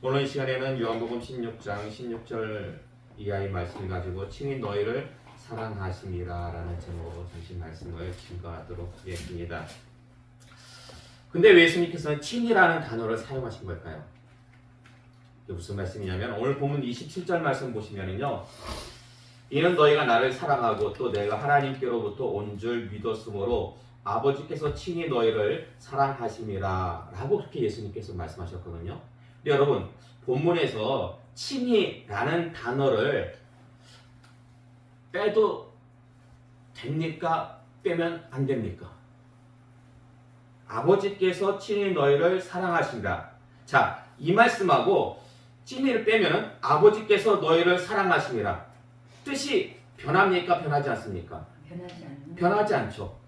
오늘 이 시간에는 요한복음 16장 16절 이하의 말씀을 가지고 친히 너희를 사랑하심이라 라는 제목으로 잠시 말씀을 증거하도록 하겠습니다. 근데 왜 예수님께서는 친히라는 단어를 사용하신 걸까요? 이게 무슨 말씀이냐면 오늘 본문 27절 말씀 보시면은요, 이는 너희가 나를 사랑하고 또 내가 하나님께로부터 온 줄 믿었으므로 아버지께서 친히 너희를 사랑하심이라 라고 그렇게 예수님께서 말씀하셨거든요. 근데 여러분, 본문에서 친히라는 단어를 빼도 됩니까? 빼면 안 됩니까? 아버지께서 친히 너희를 사랑하신다. 자, 이 말씀하고 친히를 빼면 아버지께서 너희를 사랑하심이라 뜻이 변합니까? 변하지 않습니까? 변하지 않죠.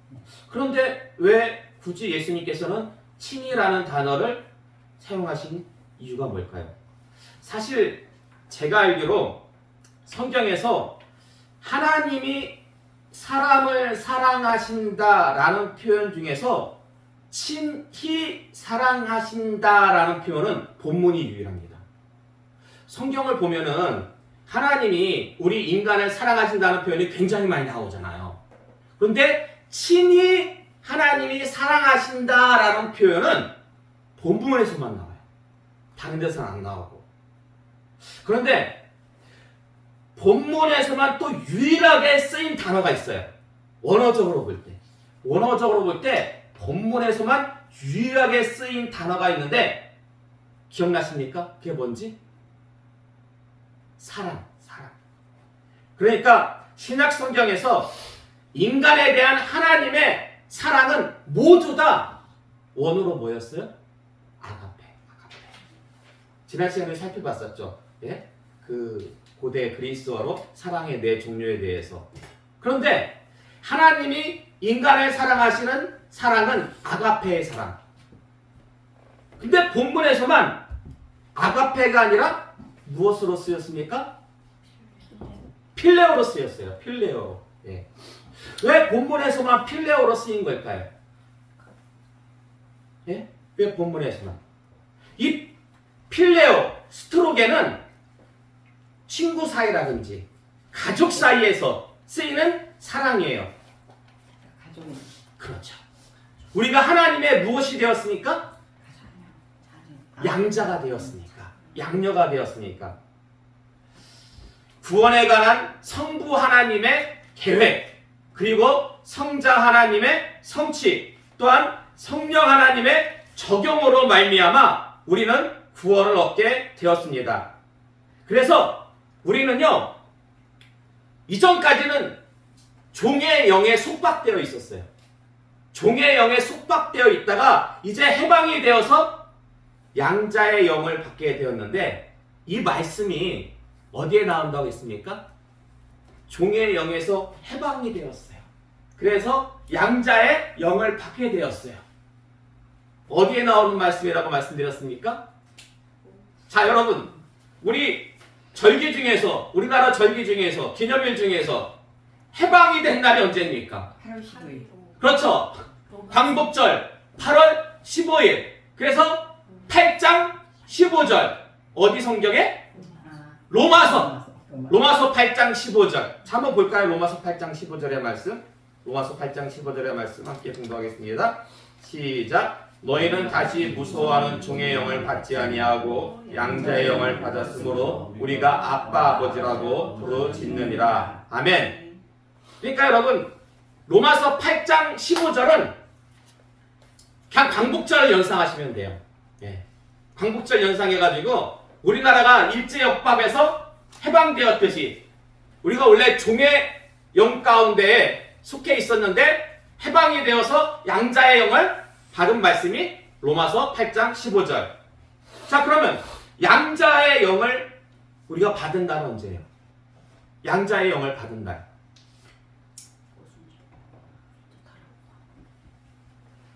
그런데 왜 굳이 예수님께서는 친히라는 단어를 사용하신 이유가 뭘까요? 사실 제가 알기로 성경에서 하나님이 사람을 사랑하신다라는 표현 중에서 친히 사랑하신다라는 표현은 본문이 유일합니다. 성경을 보면은 하나님이 우리 인간을 사랑하신다는 표현이 굉장히 많이 나오잖아요. 그런데 친히 하나님이 사랑하신다라는 표현은 본문에서만 나와요. 다른 데서는 안 나오고. 그런데 본문에서만 또 유일하게 쓰인 단어가 있어요. 원어적으로 볼 때. 원어적으로 볼 때 본문에서만 유일하게 쓰인 단어가 있는데 기억나십니까? 그게 뭔지? 사랑. 그러니까 신약 성경에서 인간에 대한 하나님의 사랑은 모두 다 원어로 뭐였어요? 아가페. 지난 시간에 살펴봤었죠. 예? 그 고대 그리스어로 사랑의 네 종류에 대해서. 그런데 하나님이 인간을 사랑하시는 사랑은 아가페의 사랑. 근데 본문에서만 아가페가 아니라 무엇으로 쓰였습니까? 필레오로 쓰였어요. 필레오. 예. 왜 본문에서만 필레오로 쓰인 걸까요? 예? 왜 본문에서만? 이 필레오, 스트로게는 친구 사이라든지 가족 사이에서 쓰이는 사랑이에요. 그렇죠. 우리가 하나님의 무엇이 되었습니까? 양자가 되었으니까. 양녀가 되었으니까. 구원에 관한 성부 하나님의 계획, 그리고 성자 하나님의 성취, 또한 성령 하나님의 적용으로 말미암아 우리는 구원을 얻게 되었습니다. 그래서 우리는요, 이전까지는 종의 영에 속박되어 있었어요. 종의 영에 속박되어 있다가 이제 해방이 되어서 양자의 영을 받게 되었는데, 이 말씀이 어디에 나온다고 했습니까? 종의 영에서 해방이 되었어요. 그래서 양자의 영을 받게 되었어요. 어디에 나오는 말씀이라고 말씀드렸습니까? 자, 여러분, 우리 절기 중에서, 우리나라 절기 중에서, 기념일 중에서 해방이 된 날이 언제입니까? 8월 15일. 그렇죠. 광복절 8월 15일. 그래서 8장 15절. 어디 성경에? 로마서 8장 15절. 자, 한번 볼까요? 로마서 8장 15절의 말씀. 로마서 8장 15절의 말씀 함께 공부하겠습니다. 시작. 너희는 다시 무서워하는 종의 영을 받지 아니하고 양자의 영을 받았으므로 우리가 아빠 아버지라고 부르짖느니라. 아멘. 그러니까 여러분, 로마서 8장 15절은 그냥 광복절을 연상하시면 돼요. 예. 광복절 연상해가지고 우리나라가 일제역밥에서 해방되었듯이 우리가 원래 종의 영 가운데에 속해 있었는데 해방이 되어서 양자의 영을 받은 말씀이 로마서 8장 15절. 자, 그러면 양자의 영을 우리가 받은 날은 언제예요? 양자의 영을 받은 날.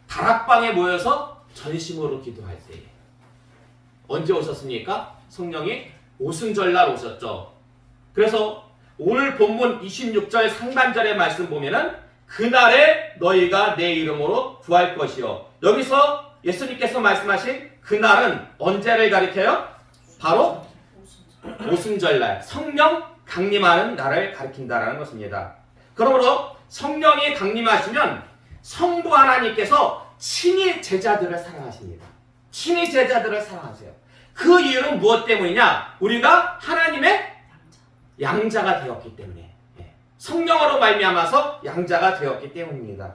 다락방에 모여서 전심으로 기도할 때. 언제 오셨습니까? 성령이 오순절날 오셨죠. 그래서 오늘 본문 26절 상반절의 말씀 보면은 그날에 너희가 내 이름으로 구할 것이요. 여기서 예수님께서 말씀하신 그날은 언제를 가리켜요? 바로 오순절날 성령 강림하는 날을 가리킨다라는 것입니다. 그러므로 성령이 강림하시면 성부 하나님께서 친히 제자들을 사랑하십니다. 친히 제자들을 사랑하세요. 그 이유는 무엇 때문이냐? 우리가 하나님의 양자가 되었기 때문에, 성령으로 말미암아서 양자가 되었기 때문입니다.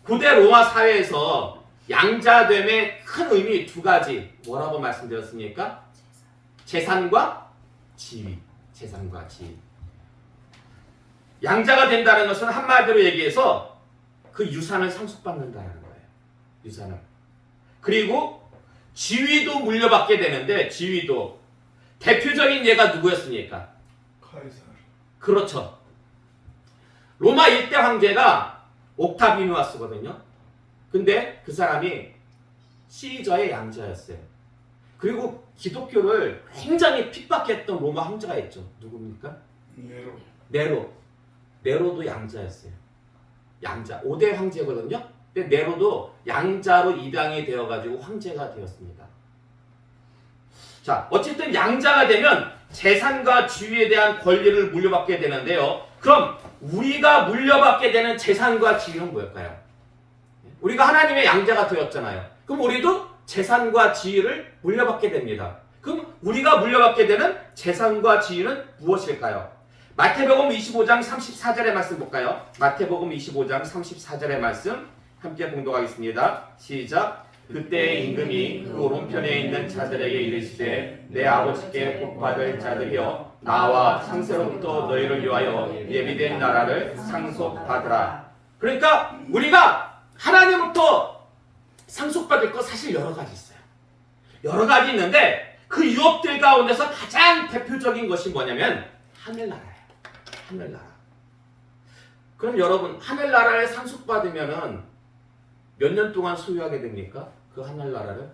고대 로마 사회에서 양자됨의 큰 의미 두 가지, 뭐라고 말씀드렸습니까? 재산과 지위. 재산과 지위. 양자가 된다는 것은 한마디로 얘기해서 그 유산을 상속받는다는 거예요. 유산을. 그리고 지위도 물려받게 되는데, 지위도 대표적인 예가 누구였습니까? 카이사르. 그렇죠. 로마 1대 황제가 옥타비누아스거든요. 근데 그 사람이 시저의 양자였어요. 그리고 기독교를 굉장히 핍박했던 로마 황제가 있죠. 누굽니까? 네로. 네로. 네로도 양자였어요. 양자. 5대 황제거든요. 근데 네로도 양자로 입양이 되어가지고 황제가 되었습니다. 자, 어쨌든 양자가 되면 재산과 지위에 대한 권리를 물려받게 되는데요. 그럼 우리가 물려받게 되는 재산과 지위는 뭘까요? 우리가 하나님의 양자가 되었잖아요. 그럼 우리도 재산과 지위를 물려받게 됩니다. 그럼 우리가 물려받게 되는 재산과 지위는 무엇일까요? 마태복음 25장 34절의 말씀 볼까요? 마태복음 25장 34절의 말씀 함께 봉독하겠습니다. 시작. 그때 임금이 그 오른편에 있는 자들에게 이르시되 내 아버지께 복받을 자들이여 나와 창세로부터 너희를 위하여 예비된 나라를 상속받으라. 그러니까 우리가 하나님부터 상속받을 거 사실 여러 가지 있어요. 여러 가지 있는데 그 유업들 가운데서 가장 대표적인 것이 뭐냐면 하늘나라예요. 하늘나라. 그럼 여러분 하늘나라를 상속받으면은 몇 년 동안 소유하게 됩니까? 그 하늘나라를?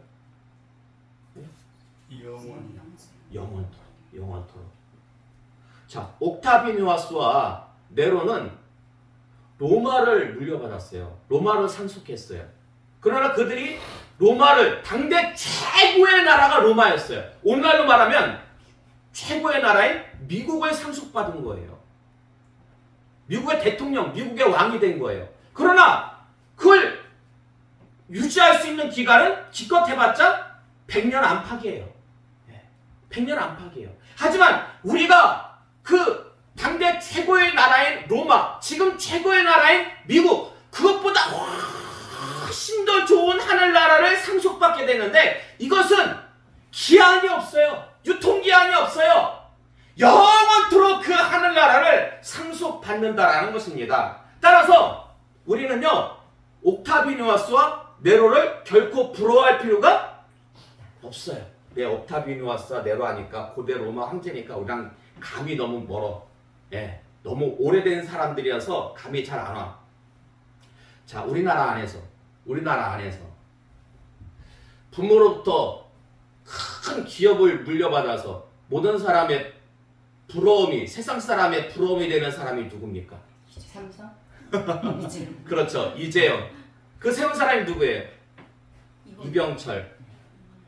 영원토록. 영원토록. 자, 옥타비누아스와 네로는 로마를 물려받았어요. 로마를 상속했어요. 그러나 그들이 로마를, 당대 최고의 나라가 로마였어요. 오늘날로 말하면 최고의 나라인 미국을 상속받은 거예요. 미국의 대통령, 미국의 왕이 된 거예요. 그러나 그걸 유지할 수 있는 기간은 기껏 해봤자 100년 안팎이에요. 100년 안팎이에요. 하지만 우리가 그 당대 최고의 나라인 로마, 지금 최고의 나라인 미국, 그것보다 훨씬 더 좋은 하늘나라를 상속받게 되는데 이것은 기한이 없어요. 유통기한이 없어요. 영원토록 그 하늘나라를 상속받는다라는 것입니다. 따라서 우리는요, 옥타비누아스와 네로를 결코 부러워할 필요가 없어요. 네, 옥타비누아스와 네로 하니까 고대 로마 황제니까 우리랑 감이 너무 멀어. 너무 오래된 사람들이어서 감이 잘 안 와. 자, 우리나라 안에서 부모로부터 큰 기업을 물려받아서 모든 사람의 부러움이, 세상 사람의 부러움이 되는 사람이 누굽니까? 삼성? 그렇죠. 이재영. 그 세운 사람이 누구예요? 이병철.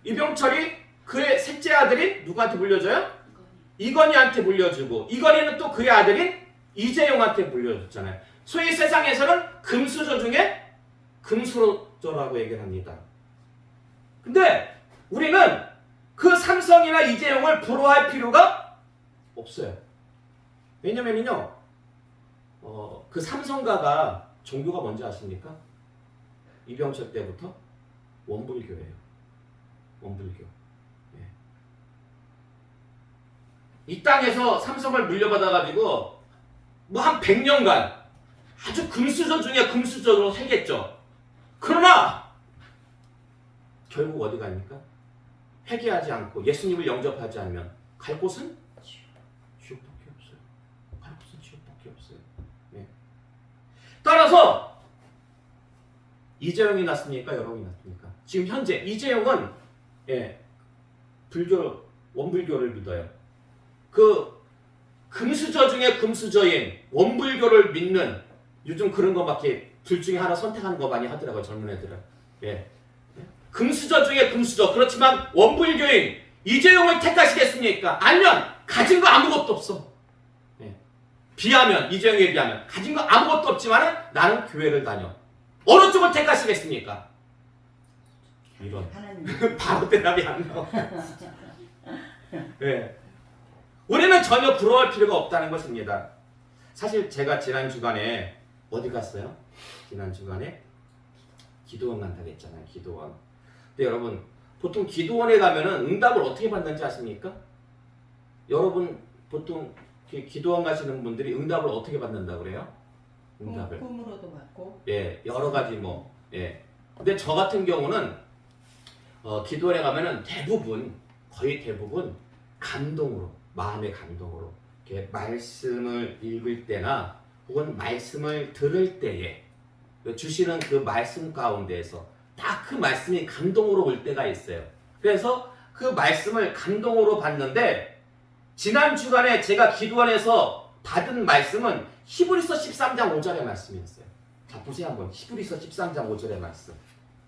이병철이 그의 셋째 아들이 누구한테 물려줘요? 이건희한테 물려주고, 이건희는 또 그의 아들인 이재용한테 물려줬잖아요. 소위 세상에서는 금수저 중에 금수저라고 얘기를 합니다. 근데 우리는 그 삼성이나 이재용을 부러워할 필요가 없어요. 왜냐면요, 그 삼성가가 종교가 뭔지 아십니까? 이병철 때부터 원불교예요. 원불교. 이 땅에서 삼성을 물려받아가지고 뭐 한 100년간 아주 금수저 중에 금수저로 살겠죠. 그러나 결국 어디 갑니까? 회개하지 않고 예수님을 영접하지 않으면 갈 곳은 지옥밖에 없어요. 갈 곳은 지옥밖에 없어요. 따라서 이재용이 낫습니까? 여러분이 낫습니까? 지금 현재 이재용은 불교, 원불교를 믿어요. 그 금수저 중에 금수저인 원불교를 믿는, 요즘 그런 거밖에 둘 중에 하나 선택하는 거 많이 하더라고요, 젊은 애들은. 금수저 중에 금수저, 그렇지만 원불교인 이재용을 택하시겠습니까? 아니면 가진 거 아무것도 없어. 비하면, 이재용에 비하면 가진 거 아무것도 없지만 나는 교회를 다녀. 어느 쪽을 택하시겠습니까? 이런 바로 대답이 안 나와. 네. 우리는 전혀 부러워할 필요가 없다는 것입니다. 사실 제가 지난 주간에 어디 갔어요? 지난 주간에 기도원 간다고 했잖아요. 기도원. 근데 여러분 보통 기도원에 가면은 응답을 어떻게 받는지 아십니까? 여러분 보통 기도원 가시는 분들이 응답을 어떻게 받는다고 그래요? 응답을. 꿈으로도 받고. 예, 여러 가지 뭐. 예. 근데 저 같은 경우는 기도원에 가면은 거의 대부분 감동으로, 마음의 감동으로 이렇게 말씀을 읽을 때나 혹은 말씀을 들을 때에 주시는 그 말씀 가운데에서 딱 그 말씀이 감동으로 올 때가 있어요. 그래서 그 말씀을 감동으로 받는데 지난 주간에 제가 기도원에서 받은 말씀은 히브리서 13장 5절의 말씀이었어요. 자, 보세요 한번. 히브리서 13장 5절의 말씀.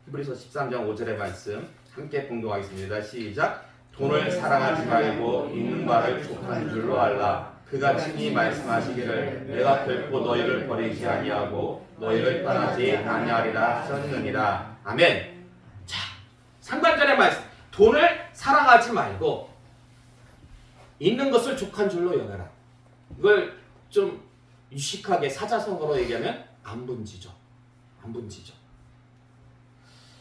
히브리서 13장 5절의 말씀 함께 봉독하겠습니다. 시작. 돈을 사랑하지 말고 있는 바를 족한 줄로 알라. 그가 친히 말씀하시기를 내가 결코 너희를 버리지 아니하고 너희를 떠나지 아니하리라 하셨느니라. 아멘. 자, 상반절의 말씀. 돈을 사랑하지 말고 있는 것을 족한 줄로 여겨라. 이걸 좀 유식하게 사자성어로 얘기하면 안분지죠. 안분지죠.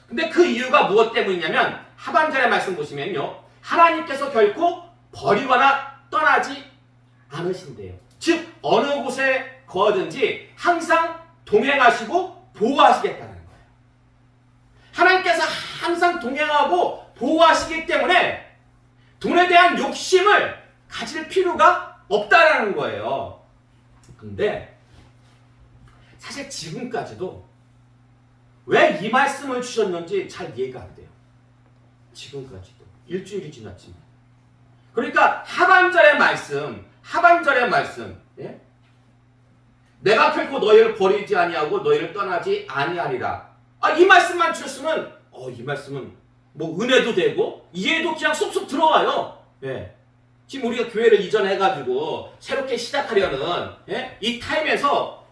근데 그 이유가 무엇 때문이냐면 하반절의 말씀 보시면요. 하나님께서 결코 버리거나 떠나지 않으신대요. 즉 어느 곳에 거하든지 항상 동행하시고 보호하시겠다는 거예요. 하나님께서 항상 동행하고 보호하시기 때문에 돈에 대한 욕심을 가질 필요가 없다라는 거예요. 근데 사실 지금까지도 왜 이 말씀을 주셨는지 잘 이해가 안 돼요. 지금까지도 일주일이 지났지만. 그러니까 하반절의 말씀, 예? 내가 결코 너희를 버리지 아니하고 너희를 떠나지 아니하리라. 이 말씀만 주셨으면 이 말씀은 뭐 은혜도 되고 이해도 그냥 쏙쏙 들어와요. 예. 지금 우리가 교회를 이전해가지고 새롭게 시작하려는 이 타임에서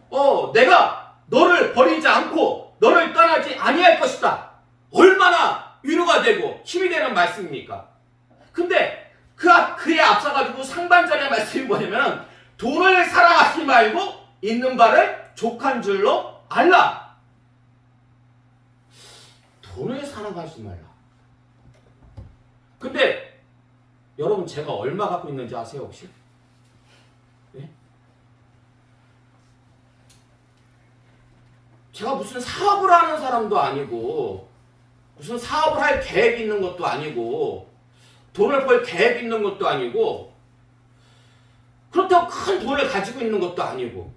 내가 너를 버리지 않고 너를 떠나지 아니할 것이다. 얼마나 위로가 되고 힘이 되는 말씀입니까? 근데 그에 앞서가지고 상반절의 말씀이 뭐냐면 돈을 사랑하지 말고 있는 바를 족한 줄로 알라. 돈을 사랑하지 말라. 근데 여러분 제가 얼마 갖고 있는지 아세요 혹시? 네? 제가 무슨 사업을 하는 사람도 아니고 무슨 사업을 할 계획이 있는 것도 아니고 돈을 벌 계획이 있는 것도 아니고 그렇다고 큰 돈을 가지고 있는 것도 아니고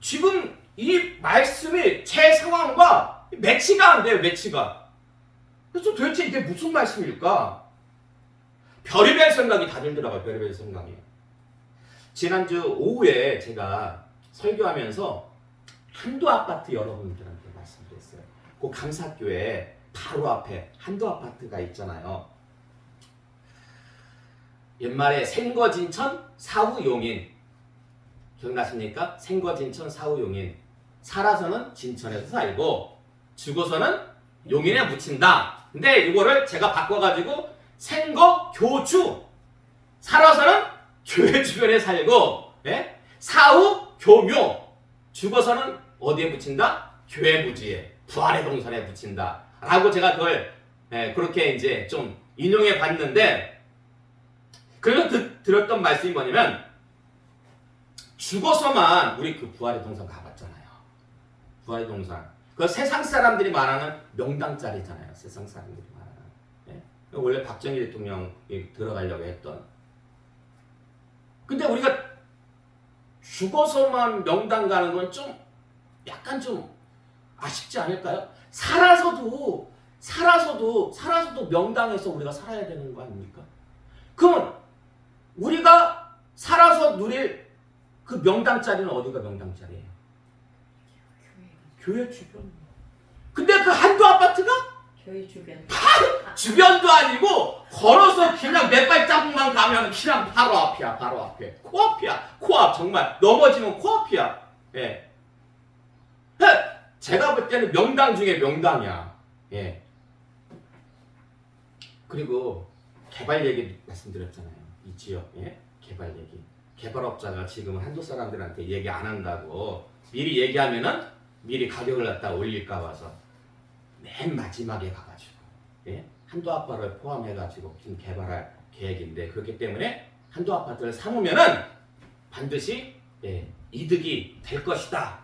지금 이 말씀이 제 상황과 매치가 안 돼요. 매치가. 그래서 도대체 이게 무슨 말씀일까? 별의별 생각이 다 들더라고요. 별의별 생각이. 지난주 오후에 제가 설교하면서 한도 아파트 여러분들한테 말씀드렸어요. 그 감사교회 바로 앞에 한도 아파트가 있잖아요. 옛말에 생거진천 사후용인 기억나십니까? 생거진천 사후용인. 살아서는 진천에서 살고 죽어서는 용인에 묻힌다. 근데 이거를 제가 바꿔가지고 생거교주. 살아서는 교회 주변에 살고 사후 교묘. 죽어서는 어디에 묻힌다? 교회 부지에 부활의 동산에 묻힌다. 라고 제가 그걸 그렇게 이제 좀 인용해 봤는데 그래서 들었던 말씀이 뭐냐면 죽어서만 우리 그 부활의 동산 가봤잖아요. 부활의 동산. 그 세상 사람들이 말하는 명당짜리잖아요. 세상 사람들이 말하는. 원래 박정희 대통령이 들어가려고 했던. 근데 우리가 죽어서만 명당 가는 건 좀 약간 좀 아쉽지 않을까요? 살아서도 명당에서 우리가 살아야 되는 거 아닙니까? 그러면 우리가 살아서 누릴 그 명당 자리는 어디가 명당 자리예요? 교회 주변. 근데 그 한도 아파트가 교회 주변. 주변도 아니고 걸어서 그냥 몇 발자국만 가면 그냥 바로 앞이야. 바로 앞에. 코앞이야. 코앞. 정말 넘어지면 코앞이야. 예. 제가 볼 때는 명당 중에 명당이야. 예. 그리고 개발 얘기 말씀드렸잖아요. 이 지역, 예? 개발 얘기. 개발업자가 지금 한국 사람들한테 얘기 안 한다고 미리 얘기하면은 미리 가격을 갖다 올릴까 봐서 맨 마지막에 가가지고, 예? 한도 아파트를 포함해가지고 지금 개발할 계획인데, 그렇기 때문에 한도 아파트를 사놓으면은 반드시, 예, 이득이 될 것이다.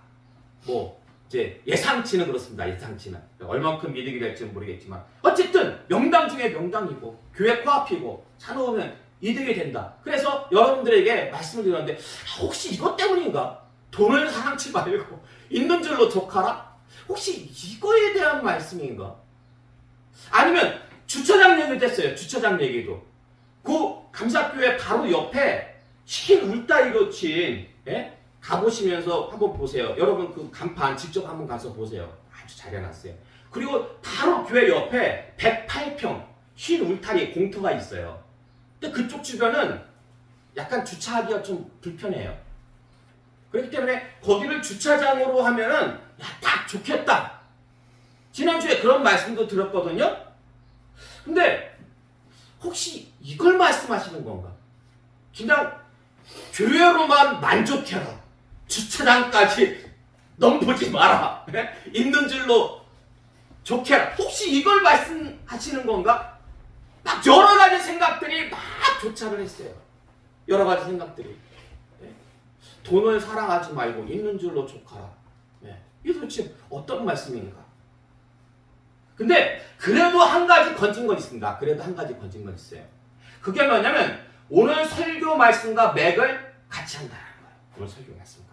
뭐 이제 예상치는 그렇습니다. 예상치는 얼만큼 이득이 될지는 모르겠지만 어쨌든 명당 중에 명당이고 교회 코앞이고 사놓으면 이득이 된다. 그래서 여러분들에게 말씀을 드렸는데, 혹시 이것 때문인가? 돈을 사랑치 말고 있는 줄로 족하라? 혹시 이거에 대한 말씀인가? 아니면 주차장 얘기도 했어요. 주차장 얘기도. 그 감사교회 바로 옆에 흰 울타리로 친, 예? 가보시면서 한번 보세요. 여러분 그 간판 직접 한번 가서 보세요. 아주 잘 해놨어요. 그리고 바로 교회 옆에 108평 흰 울타리 공터가 있어요. 근데 그쪽 주변은 약간 주차하기가 좀 불편해요. 그렇기 때문에 거기를 주차장으로 하면은 야, 딱 좋겠다. 지난주에 그런 말씀도 드렸거든요. 근데 혹시 이걸 말씀하시는 건가? 그냥 교회로만 만족해라. 주차장까지 넘보지 마라. 있는 줄로 좋게 해라. 혹시 이걸 말씀하시는 건가? 막 여러 가지 생각들이 막 교차를 했어요. 여러 가지 생각들이. 돈을 사랑하지 말고 있는 줄로 족하라. 이게 도대체 어떤 말씀인가? 근데 그래도 한 가지 건진 건 있습니다. 그래도 한 가지 건진 건 있어요. 그게 뭐냐면 오늘 설교 말씀과 맥을 같이 한다는 거예요. 오늘 설교 말씀과.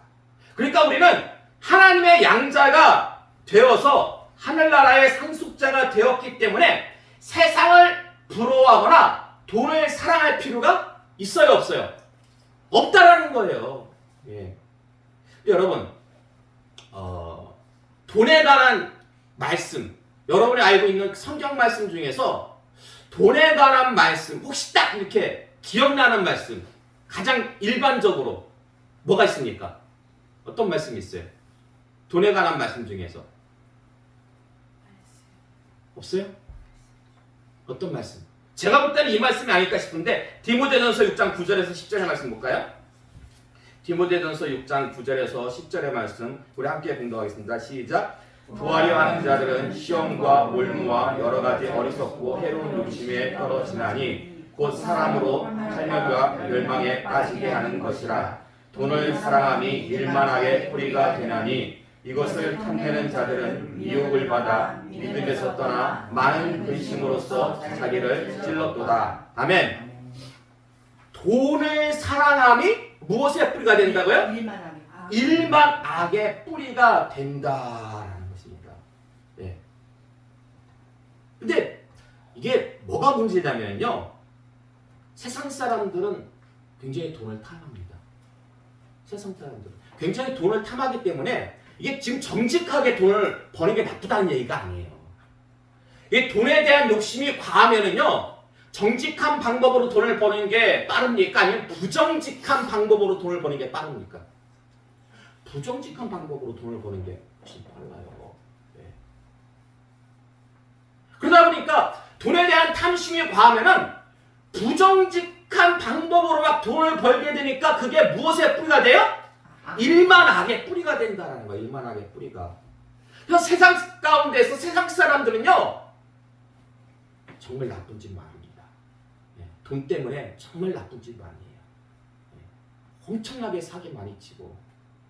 그러니까 우리는 하나님의 양자가 되어서 하늘나라의 상속자가 되었기 때문에 세상을 부러워하거나 돈을 사랑할 필요가 있어요, 없어요? 없다라는 거예요. 예. 여러분, 돈에 관한 말씀, 여러분이 알고 있는 성경 말씀 중에서 돈에 관한 말씀, 혹시 딱 이렇게 기억나는 말씀, 가장 일반적으로 뭐가 있습니까? 어떤 말씀이 있어요? 돈에 관한 말씀 중에서 없어요? 어떤 말씀? 제가 볼 때는 이 말씀이 아닐까 싶은데 디모데전서 6장 9절에서 10절의 말씀 볼까요? 디모데전서 6장 9절에서 10절의 말씀 우리 함께 공독하겠습니다. 시작. 부하려 하는 자들은 시험과 올무와 여러 가지 어리석고 해로운 욕심에 떨어지나니 곧 사람으로 탈멸과 멸망에 빠지게 하는 것이라. 돈을 사랑함이 일만하게 뿌리가 되나니 이것을 탐내는 자들은 미혹을 받아 믿음에서 떠나 많은 근심으로써 자기를 찔렀도다. 아멘. 돈을 사랑함이 무엇의 뿌리가 된다고요? 일만 악의 뿌리가 된다라는 것입니다. 네. 근데 이게 뭐가 문제냐면요, 세상 사람들은 굉장히 돈을 탐합니다. 세상 사람들은 굉장히 돈을 탐하기 때문에 이게 지금 정직하게 돈을 버는 게 나쁘다는 얘기가 아니에요. 이 돈에 대한 욕심이 과하면은요, 정직한 방법으로 돈을 버는 게 빠릅니까? 아니면 부정직한 방법으로 돈을 버는 게 빠릅니까? 부정직한 방법으로 돈을 버는 게 훨씬 빨라요. 네. 그러다 보니까 돈에 대한 탐심이 과하면은 부정직한 방법으로 막 돈을 벌게 되니까 그게 무엇의 뿌리가 돼요? 일만 악의 뿌리가 된다는 거예요. 일만 악의 뿌리가. 그래서 세상 가운데서 세상 사람들은요, 정말 나쁜 짓 많이 합니다. 네. 돈 때문에 정말 나쁜 짓 많이 해요. 네. 엄청나게 사기 많이 치고,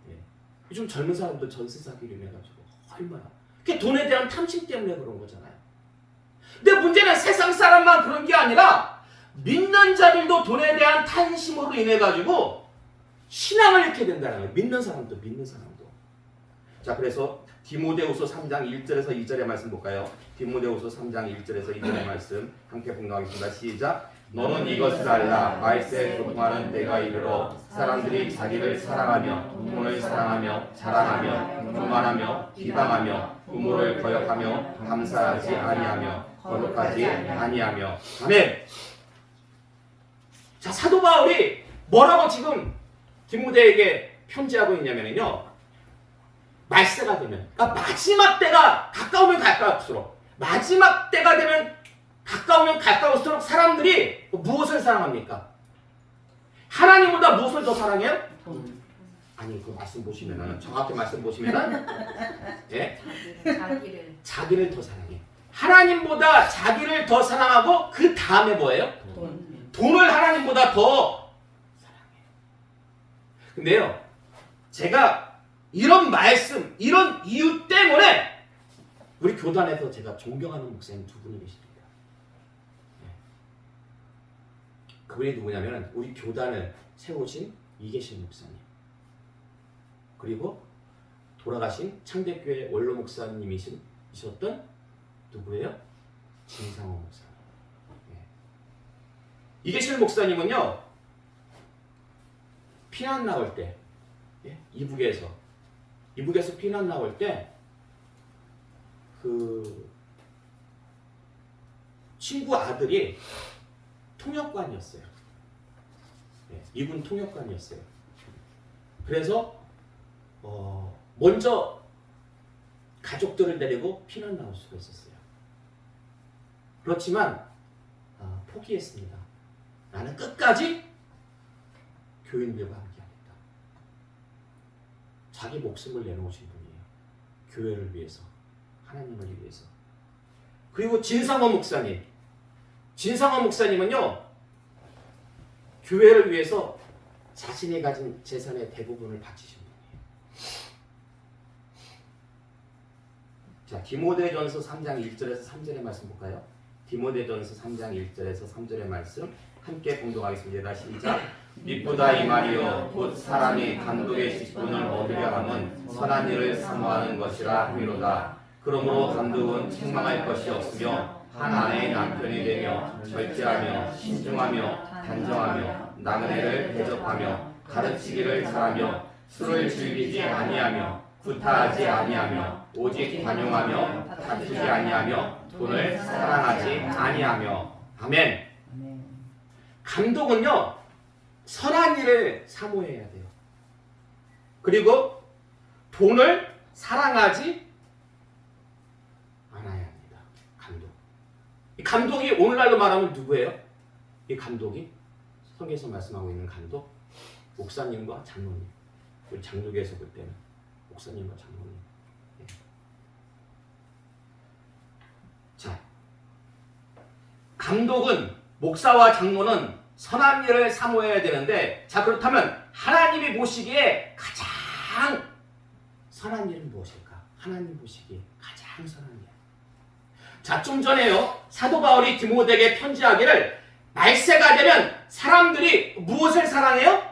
네. 요즘 젊은 사람들 전세 사기를 해가지고 얼마나. 그게 돈에 대한 탐심 때문에 그런 거잖아요. 근데 문제는 세상 사람만 그런 게 아니라 믿는 자들도 돈에 대한 탐심으로 인해 가지고 신앙을 잃게 된다는 거예요. 믿는 사람도. 자, 그래서 디모데후서 3장 1절에서 2절의 말씀 볼까요? 디모데후서 3장 1절에서 2절의 말씀 함께 봉독하겠습니다. 시작. 너는 이것을 알라. 말세에 교통하는 때가 이르러 사람들이 자기를 사랑하며 돈을 사랑하며 자랑하며 교만하며 비방하며 부모를 거역하며 감사하지 아니하며 거룩하지 아니하며. 아멘. 자, 사도 바울이 뭐라고 지금 디모데에게 편지하고 있냐면요, 말세가 되면, 그러니까 마지막 때가 가까우면 가까울수록, 마지막 때가 되면 가까우면 가까울수록 사람들이 무엇을 사랑합니까? 하나님보다 무엇을 더 사랑해요? 아니, 그 말씀 보시면은, 정확히 말씀 보시면은, 예? 자기를 더 사랑해. 하나님보다 자기를 더 사랑하고 그 다음에 뭐예요? 돈을 하나님보다 더 사랑해요. 근데요, 제가 이런 말씀, 이런 이유 때문에 우리 교단에서 제가 존경하는 목사님 두 분이 계십니다. 그분이 누구냐면 우리 교단을 세우신 이계신 목사님, 그리고 돌아가신 창대교회 원로 목사님이셨던 누구예요? 진상호 목사님. 이계신 목사님은요, 피난 나올 때, 이북에서 피난 나올 때 그 친구 아들이 통역관이었어요. 이군 통역관이었어요. 그래서 먼저 가족들을 데리고 피난 나올 수가 있었어요. 그렇지만 포기했습니다. 나는 끝까지 교인들과 함께하겠다. 자기 목숨을 내놓으신 분이에요. 교회를 위해서, 하나님을 위해서. 그리고 진상호 목사님은요, 교회를 위해서 자신이 가진 재산의 대부분을 바치신 분이에요. 자, 디모데전서 3장 1절에서 3절의 말씀 볼까요? 디모데전서 3장 1절에서 3절의 말씀 함께 공동하겠습니다. 시작. 믿보다 이 말이요 곧 사람이 감독의 직분을 얻으려 함은 선한 일을 사모하는 것이라 함이로다. 그러므로 감독은 책망할 것이 없으며 한 아내의 남편이 되며 절제하며 신중하며 단정하며 나그네를 대접하며 가르치기를 잘하며 술을 즐기지 아니하며 구타하지 아니하며 오직 관용하며 다투지 아니하며 돈을 사랑하지 아니하며. 아멘. 감독은요, 선한 일을 사모해야 돼요. 그리고 돈을 사랑하지 않아야 합니다. 이 감독이 오늘날로 말하면 누구예요? 이 감독이 성경에서 말씀하고 있는 감독, 목사님과 장로님. 우리 장로교에서 볼 때는 목사님과 장로님. 자, 감독은, 목사와 장로는 선한 일을 사모해야 되는데, 자, 그렇다면 하나님이 보시기에 가장 선한 일은 무엇일까? 하나님 보시기에 가장 선한 일. 자, 좀 전에요, 사도 바울이 디모데에게 편지하기를 말세가 되면 사람들이 무엇을 사랑해요?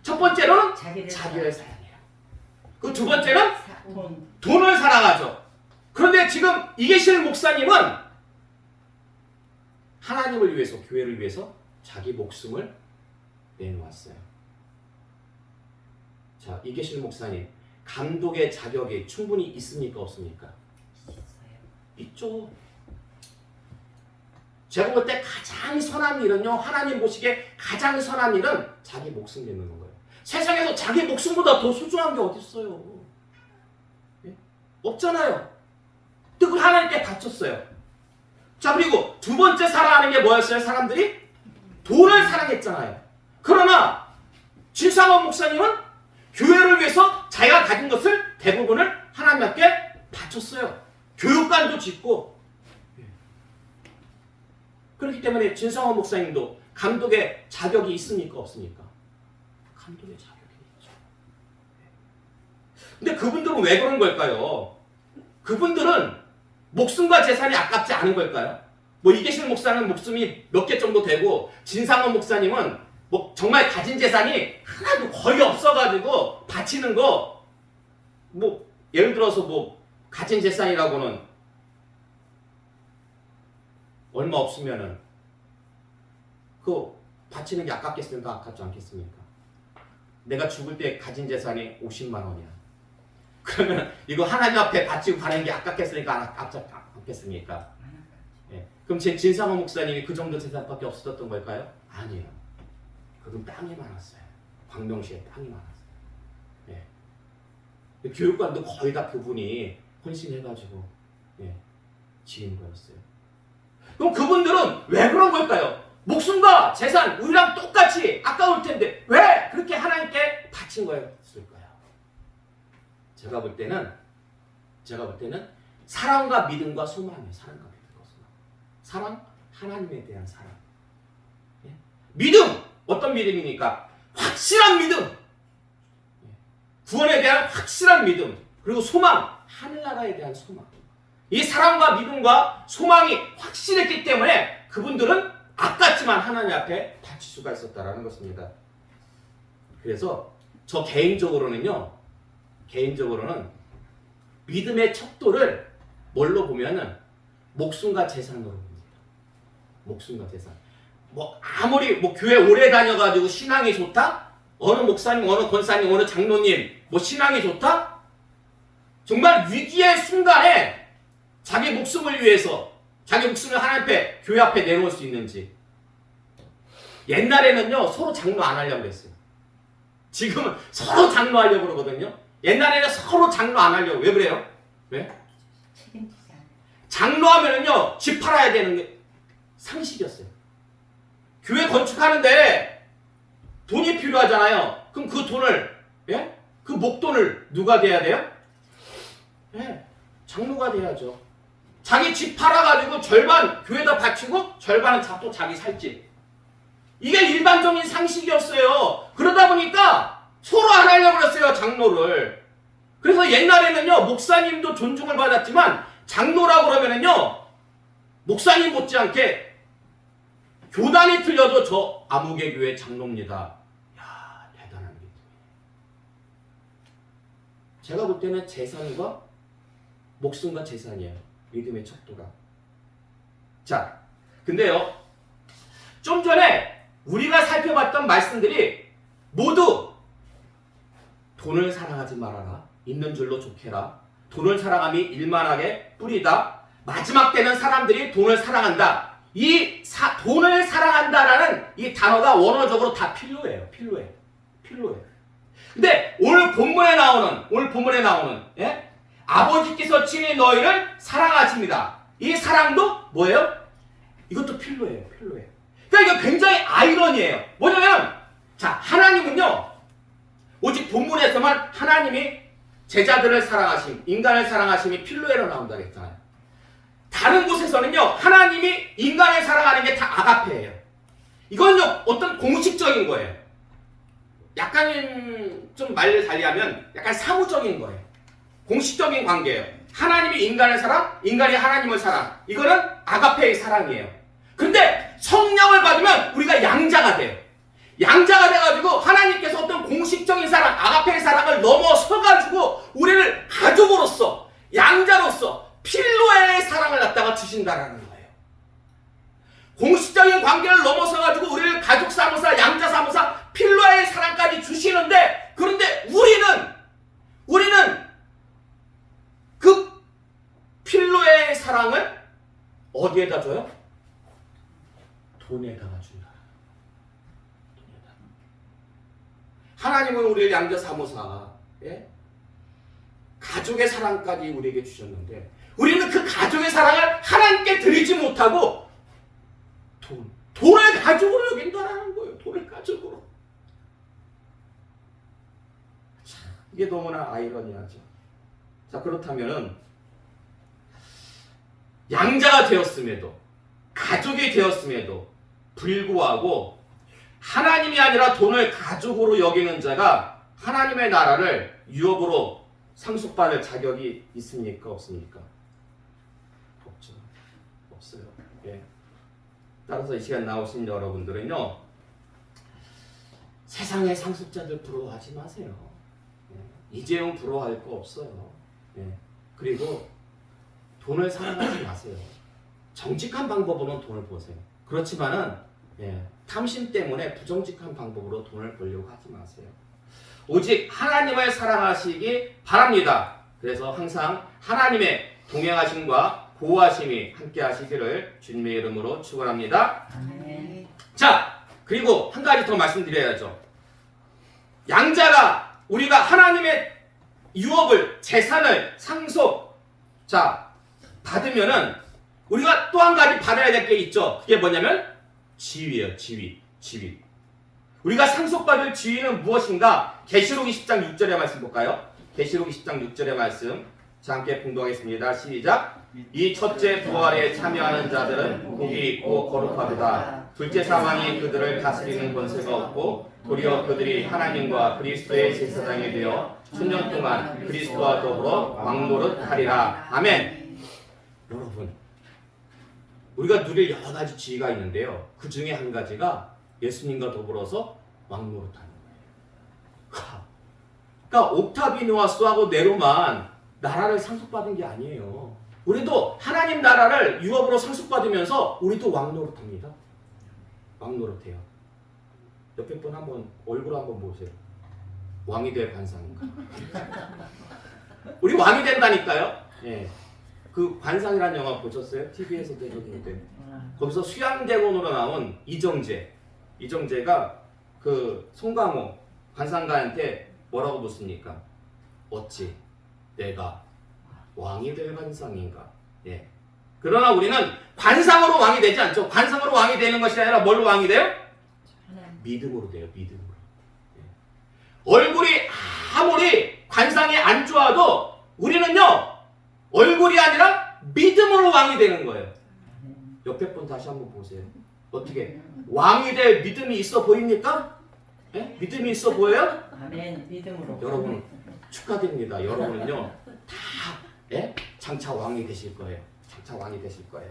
첫 번째로는 자기를 사랑해요. 그 두 번째는 돈을 사랑하죠. 그런데 지금 이계실 목사님은 하나님을 위해서, 교회를 위해서 자기 목숨을 내놓았어요. 자, 이계실 목사님, 감독의 자격이 충분히 있습니까, 없습니까? 있죠. 제가 볼 때 가장 선한 일은요, 하나님 보시기에 가장 선한 일은 자기 목숨 내놓는 거예요. 세상에서 자기 목숨보다 더 소중한 게 어디 있어요? 예? 없잖아요. 근데 그걸 하나님께 바쳤어요. 자, 그리고 두 번째 사랑하는 게 뭐였어요? 사람들이 돈을 사랑했잖아요. 그러나 진상원 목사님은 교회를 위해서 자기가 가진 것을 대부분을 하나님께 바쳤어요. 교육관도 짓고. 그렇기 때문에 진상원 목사님도 감독의 자격이 있습니까, 없습니까? 감독의 자격이 있죠. 근데 그분들은 왜 그런 걸까요? 그분들은 목숨과 재산이 아깝지 않은 걸까요? 뭐 이계실 목사는 목숨이 몇 개 정도 되고, 진상원 목사님은 뭐 정말 가진 재산이 하나도 거의 없어가지고 바치는 거, 뭐 예를 들어서 뭐 가진 재산이라고는 얼마 없으면은 그 바치는 게 아깝겠습니까? 아깝지 않겠습니까? 내가 죽을 때 가진 재산이 50만 원이야. 그러면 이거 하나님 앞에 바치고 가는 게 아깝겠습니까? 아깝지 않겠습니까? 그럼 제 진상호 목사님이 그 정도 재산밖에 없었던 걸까요? 아니에요. 그분 땅이 많았어요. 광명시에 땅이 많았어요. 예. 교육관도 거의 다 그분이 헌신해가지고 지은 거였어요. 그럼 그분들은 왜 그런 걸까요? 목숨과 재산 우리랑 똑같이 아까울 텐데 왜 그렇게 하나님께 바친 거였을까요? 제가 볼 때는 사랑과 믿음과 소망이에요. 사랑과 믿음과 소망. 사랑, 하나님에 대한 사랑. 믿음, 어떤 믿음입니까? 확실한 믿음. 구원에 대한 확실한 믿음. 그리고 소망, 하늘나라에 대한 소망. 이 사랑과 믿음과 소망이 확실했기 때문에 그분들은 아깝지만 하나님 앞에 바칠 수가 있었다라는 것입니다. 그래서 저 개인적으로는 믿음의 척도를 뭘로 보면은 목숨과 재산으로 봅니다. 목숨과 재산. 아무리 교회 오래 다녀가지고 신앙이 좋다? 어느 목사님, 어느 권사님, 어느 장로님 신앙이 좋다? 정말 위기의 순간에 자기 목숨을 위해서 자기 목숨을 하나님 앞에 교회 앞에 내놓을 수 있는지. 옛날에는요 서로 장로 안 하려고 그랬어요. 지금은 서로 장로하려고 그러거든요. 옛날에는 서로 장로 안 하려고. 왜 그래요? 왜? 책임지지 않아요. 장로하면은요 집 팔아야 되는 게 상식이었어요. 교회 건축하는데 돈이 필요하잖아요. 그럼 그 돈을 그 목돈을 누가 대야 돼요? 장로가 돼야죠. 자기 집 팔아가지고 절반 교회에다 바치고 절반은 또 자기 살 집. 이게 일반적인 상식이었어요. 그러다 보니까 서로 안 하려고 그랬어요, 장로를. 그래서 옛날에는요, 목사님도 존중을 받았지만, 장로라고 그러면은요, 목사님 못지않게 교단이 틀려도 저 아무개 교회 장로입니다. 이야, 대단한 믿음. 제가 볼 때는 재산과 목숨과 재산이에요. 믿음의 척도가. 자, 근데요, 좀 전에 우리가 살펴봤던 말씀들이 모두 돈을 사랑하지 말아라. 있는 줄로 좋게라. 돈을 사랑함이 일만하게 뿌리다. 마지막 때는 사람들이 돈을 사랑한다. 돈을 사랑한다라는 이 단어가 원어적으로 다 필요해요. 필요해. 근데 오늘 본문에 나오는 아버지께서 친히 너희를 사랑하십니다. 이 사랑도 뭐예요? 이것도 필요해요. 그러니까 이거 굉장히 아이러니해요. 뭐냐면, 자, 하나님은요, 오직 본문에서만 하나님이 제자들을 사랑하심, 인간을 사랑하심이 필로에로 나온다 그랬잖아요. 다른 곳에서는요, 하나님이 인간을 사랑하는 게 다 아가페예요. 이건요, 어떤 공식적인 거예요. 약간 좀 말을 달리하면 약간 사무적인 거예요. 공식적인 관계예요. 하나님이 인간을 사랑, 인간이 하나님을 사랑. 이거는 아가페의 사랑이에요. 근데 성령을 받으면 우리가 양자가 돼요. 양자가 돼가지고 하나님께서 어떤 공식적인 사랑, 아가페의 사랑을 넘어서가지고 우리를 가족으로서, 양자로서 필로의 사랑을 갖다가 주신다라는 거예요. 공식적인 관계를 넘어서가지고 우리를 가족 삼으사, 양자 삼으사, 필로의 사랑까지 주시는데, 그런데 우리는 그 필로의 사랑을 어디에다 줘요? 돈에다가 준다. 하나님은 우리를 양자 삼으사, 가족의 사랑까지 우리에게 주셨는데, 우리는 그 가족의 사랑을 하나님께 드리지 못하고 돈을 가족으로 여긴다라는 거예요. 돈을 가족으로. 참, 이게 너무나 아이러니하죠. 자, 그렇다면은 양자가 되었음에도, 가족이 되었음에도 불구하고 하나님이 아니라 돈을 가족으로 여기는 자가 하나님의 나라를 유업으로 상속받을 자격이 있습니까? 없습니까? 없죠. 없어요. 따라서 이 시간 나오신 여러분들은요, 세상의 상속자들 부러워하지 마세요. 이재용 부러워할 거 없어요. 그리고 돈을 사랑하지 마세요. 정직한 방법으로는 돈을 보세요. 그렇지만은 탐심 때문에 부정직한 방법으로 돈을 벌려고 하지 마세요. 오직 하나님을 사랑하시기 바랍니다. 그래서 항상 하나님의 동행하심과 보호하심이 함께 하시기를 주님의 이름으로 축원합니다. 아멘. 자, 그리고 한 가지 더 말씀드려야죠. 양자가 우리가 하나님의 유업을, 재산을 상속, 받으면은 우리가 또 한 가지 받아야 될 게 있죠. 그게 뭐냐면 지위예요. 지위. 우리가 상속받을 지위는 무엇인가? 계시록 20장 6절의 말씀 볼까요? 계시록 20장 6절의 말씀. 자, 함께 봉독하겠습니다. 시작. 이 첫째 부활에 참여하는 자들은 복이 있고 거룩하도다. 둘째 사망이 그들을 다스리는 권세가 없고 도리어 그들이 하나님과 그리스도의 제사장이 되어 천년 동안 그리스도와 더불어 왕노릇하리라. 아멘. 여러분, 우리가 누릴 여러 가지 지위가 있는데요. 그 중에 한 가지가 예수님과 더불어서 왕노릇하는 거예요. 그러니까 옥타비누아스하고 네로만 나라를 상속받은 게 아니에요. 우리도 하나님 나라를 유업으로 상속받으면서 우리도 왕노릇합니다. 왕노릇해요. 옆에 분 한번 얼굴 한번 보세요. 왕이 될 관상인가? 우리 왕이 된다니까요. 예. 그 관상이라는 영화 보셨어요? TV에서 대중인데 거기서 수양대원으로 나온 이정재가 그 송강호 관상가한테 뭐라고 묻습니까? 어찌 내가 왕이 될 관상인가? 예. 그러나 우리는 관상으로 왕이 되지 않죠. 관상으로 왕이 되는 것이 아니라 뭘로 왕이 돼요? 믿음으로 돼요. 믿음으로. 예. 얼굴이 아무리 관상이 안 좋아도 우리는요 얼굴이 아니라 믿음으로 왕이 되는 거예요. 옆에 분 다시 한번 보세요. 어떻게 왕이 될 믿음이 있어 보입니까? 예? 믿음이 있어 보여요? 아멘. 믿음으로. 여러분 축하드립니다. 여러분은요 다 장차 왕이 되실 거예요. 장차 왕이 되실 거예요.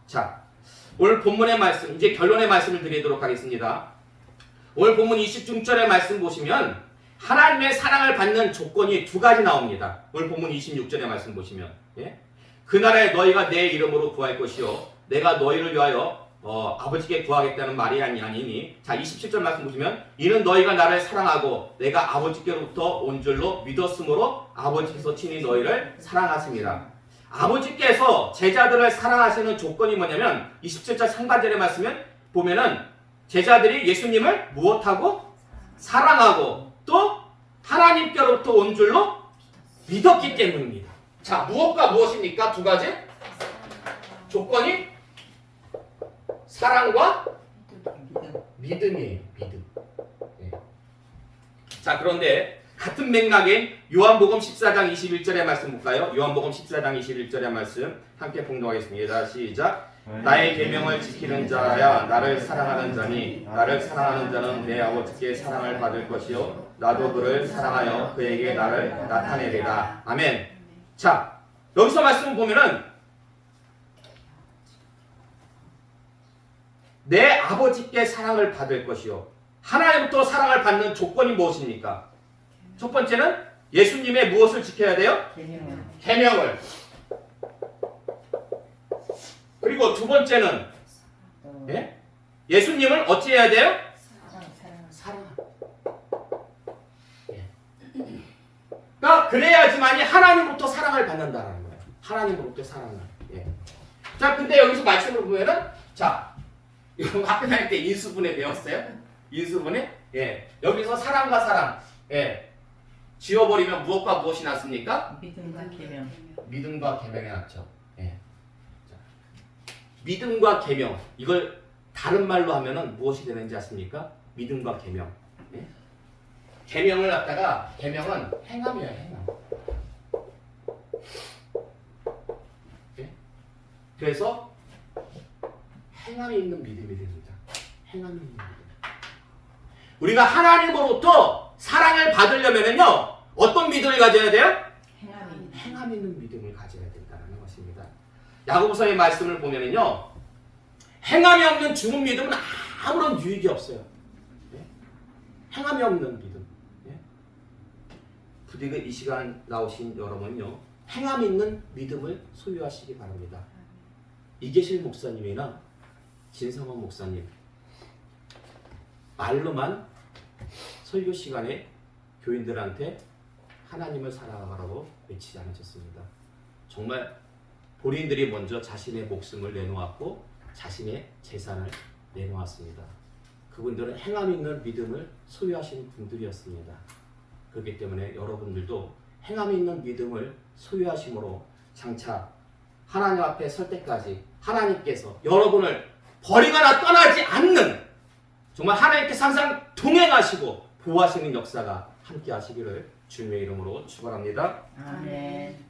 자, 오늘 본문의 말씀, 이제 결론의 말씀을 드리도록 하겠습니다. 오늘 본문 26절의 말씀 보시면 하나님의 사랑을 받는 조건이 두 가지 나옵니다. 오늘 본문 26절의 말씀 보시면 그날에 너희가 내 이름으로 구할 것이요 내가 너희를 위하여 아버지께 구하겠다는 말이 아니니. 자, 27절 말씀 보시면 이는 너희가 나를 사랑하고 내가 아버지께로부터 온 줄로 믿었으므로 아버지께서 친히 너희를 사랑하십니다. 아버지께서 제자들을 사랑하시는 조건이 뭐냐면 27절 상반절의 말씀을 보면은 제자들이 예수님을 무엇하고? 사랑하고 또 하나님께로부터 온 줄로 믿었기 때문입니다. 자, 무엇과 무엇입니까? 두 가지 조건이 사랑과 믿음이에요. 믿음. 네. 자, 그런데 같은 맥락인 요한복음 14장 21절의 말씀 볼까요? 요한복음 14장 21절의 말씀 함께 봉독하겠습니다. 시작. 나의 계명을 지키는 자야 나를 사랑하는 자니 나를 사랑하는 자는 내 아버지께 사랑을 받을 것이요 나도 그를 사랑하여 그에게 나를 나타내리라. 아멘. 자, 여기서 말씀을 보면은 내 아버지께 사랑을 받을 것이요 하나님부터 사랑을 받는 조건이 무엇입니까? 첫 번째는 예수님의 무엇을 지켜야 돼요? 계명을. 그리고 두 번째는 예수님을 어찌 해야 돼요? 사랑. 그러니까 그래야지만이 하나님부터 사랑을 받는다는 거예요. 하나님으로부터 사랑을. 자, 근데 여기서 말씀을 보면은 자, 이거 학교 다닐 때 인수분해 배웠어요? 인수분해? 여기서 사랑과 사랑. 지워버리면 무엇과 무엇이 났습니까? 믿음과 계명. 믿음과 계명이 났죠. 자, 믿음과 계명. 이걸 다른 말로 하면은 무엇이 되는지 아십니까? 믿음과 계명. 계명을 갖다가 계명은 행함이에요. 행함. 그래서 행함이 있는 믿음이 됩니다. 행함이 있는 믿음. 우리가 하나님으로부터 사랑을 받으려면은요 어떤 믿음을 가져야 돼요? 행함 있는 믿음을 가져야 된다는 것입니다. 야고보서의 말씀을 보면은요 행함이 없는 죽은 믿음은 아무런 유익이 없어요. 행함이 없는 믿음. 부디가 이 시간 나오신 여러분요 행함 있는 믿음을 소유하시기 바랍니다. 이계실 목사님이나 진성원 목사님 말로만 설교 시간에 교인들한테 하나님을 사랑하라고 외치지 않으셨습니다. 정말 본인들이 먼저 자신의 목숨을 내놓았고 자신의 재산을 내놓았습니다. 그분들은 행함 있는 믿음을 소유하신 분들이었습니다. 그렇기 때문에 여러분들도 행함 있는 믿음을 소유하심으로 장차 하나님 앞에 설 때까지 하나님께서 여러분을 버리거나 떠나지 않는, 정말 하나님께서 항상 동행하시고 보호하시는 역사가 함께 하시기를 주님의 이름으로 축원합니다. 아멘.